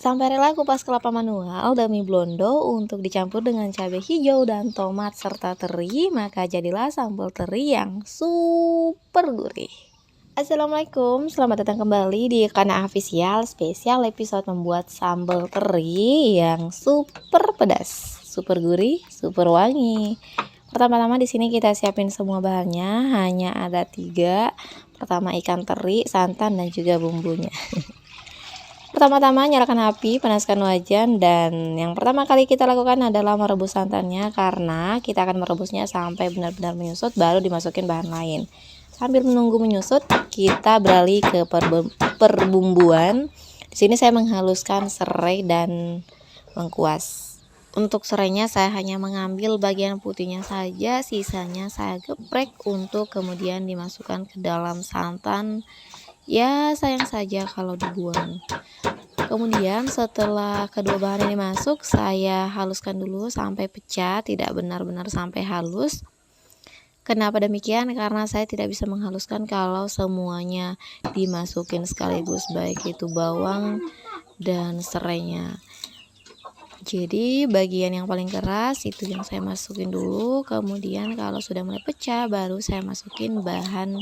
Sampai rela kupas kelapa manual demi blondo untuk dicampur dengan cabai hijau dan tomat serta teri, maka jadilah sambal teri yang super gurih. Assalamualaikum, selamat datang kembali di Kana Official spesial episode membuat sambal teri yang super pedas, super gurih, super wangi. Pertama-tama di sini kita siapin semua bahannya, hanya ada 3. Pertama ikan teri, santan dan juga bumbunya. Pertama-tama nyalakan api, panaskan wajan, dan yang pertama kali kita lakukan adalah merebus santannya karena kita akan merebusnya sampai benar-benar menyusut baru dimasukin bahan lain. Sambil menunggu menyusut, kita beralih ke perbumbuan. Di sini saya menghaluskan serai dan lengkuas. Untuk serainya saya hanya mengambil bagian putihnya saja, sisanya saya geprek untuk kemudian dimasukkan ke dalam santan. Ya sayang saja kalau dibuang. Kemudian setelah kedua bahan ini masuk, saya haluskan dulu sampai pecah, tidak benar-benar sampai halus. Kenapa demikian? Karena saya tidak bisa menghaluskan kalau semuanya dimasukin sekaligus, baik itu bawang dan serainya. Jadi bagian yang paling keras itu yang saya masukin dulu, kemudian kalau sudah mulai pecah baru saya masukin bahan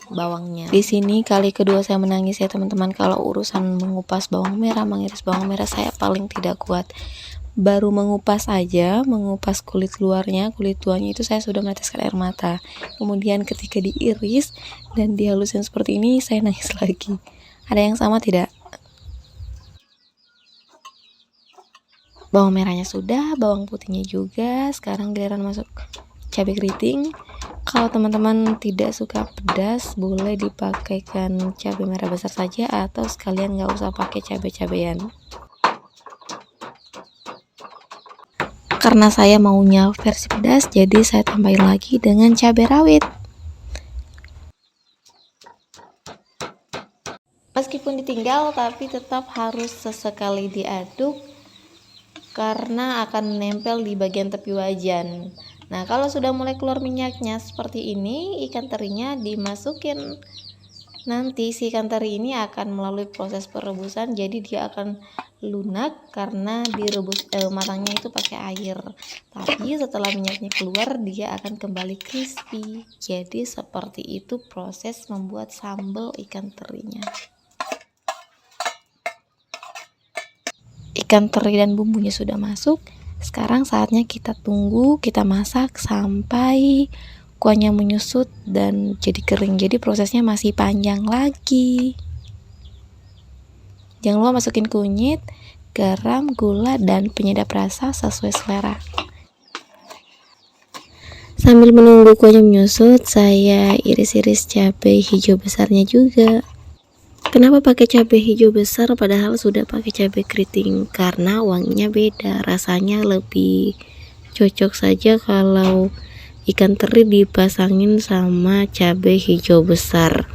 bawangnya. Di sini kali kedua saya menangis ya teman-teman, kalau urusan mengupas bawang merah, mengiris bawang merah saya paling tidak kuat. Baru mengupas aja, mengupas kulit luarnya, kulit tuanya itu saya sudah meneteskan air mata. Kemudian ketika diiris dan dihalusin seperti ini saya nangis lagi. Ada yang sama tidak? Bawang merahnya sudah, bawang putihnya juga, sekarang giliran masuk cabai keriting. Kalau teman-teman tidak suka pedas, boleh dipakaikan cabai merah besar saja atau sekalian nggak usah pakai cabai-cabean. Karena saya maunya versi pedas, jadi saya tambahin lagi dengan cabai rawit. Meskipun ditinggal, tapi tetap harus sesekali diaduk karena akan menempel di bagian tepi wajan. Nah, kalau sudah mulai keluar minyaknya seperti ini, ikan terinya dimasukin. Nanti si ikan teri ini akan melalui proses perebusan, jadi dia akan lunak karena direbus matangnya itu pakai air. Tapi setelah minyaknya keluar, dia akan kembali crispy. Jadi seperti itu proses membuat sambal ikan terinya. Ikan teri dan bumbunya sudah masuk. Sekarang saatnya kita tunggu, kita masak sampai kuahnya menyusut dan jadi kering. Jadi prosesnya masih panjang lagi. Jangan lupa masukin kunyit, garam, gula, dan penyedap rasa sesuai selera. Sambil menunggu kuahnya menyusut, saya iris-iris cabai hijau besarnya juga. Kenapa pakai cabai hijau besar padahal sudah pakai cabai keriting? Karena wanginya beda, rasanya lebih cocok saja kalau ikan teri dipasangin sama cabai hijau besar.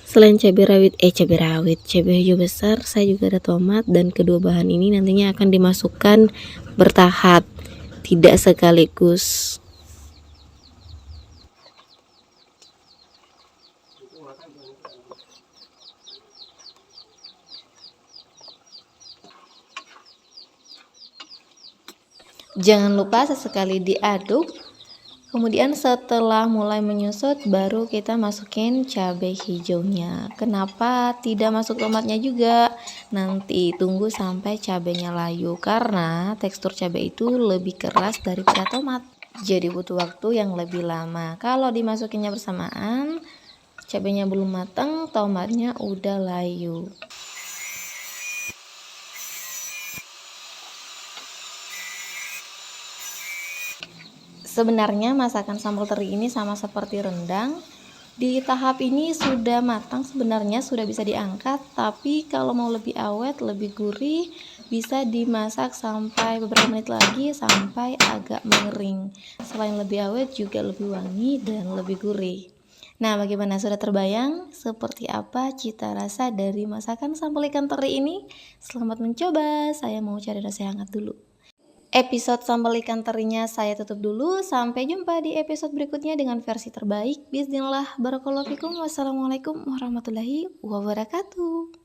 Selain cabai hijau besar, saya juga ada tomat, dan kedua bahan ini nantinya akan dimasukkan bertahap, tidak sekaligus. Jangan lupa sesekali diaduk. Kemudian setelah mulai menyusut baru kita masukin cabai hijaunya. Kenapa tidak masuk tomatnya juga? Nanti tunggu sampai cabainya layu karena tekstur cabai itu lebih keras daripada tomat. Jadi butuh waktu yang lebih lama. Kalau dimasukinnya bersamaan, cabainya belum matang, tomatnya udah layu. Sebenarnya masakan sambal teri ini sama seperti rendang. Di tahap ini sudah matang, sebenarnya sudah bisa diangkat, tapi kalau mau lebih awet, lebih gurih, bisa dimasak sampai beberapa menit lagi sampai agak mengering. Selain lebih awet juga lebih wangi dan lebih gurih. Nah, bagaimana, sudah terbayang seperti apa cita rasa dari masakan sambal ikan teri ini? Selamat mencoba, saya mau cari nasi hangat dulu. Episode sambal ikan terinya saya tutup dulu. Sampai jumpa di episode berikutnya dengan versi terbaik. Bismillah, barakallahu fikum. Wassalamualaikum warahmatullahi wabarakatuh.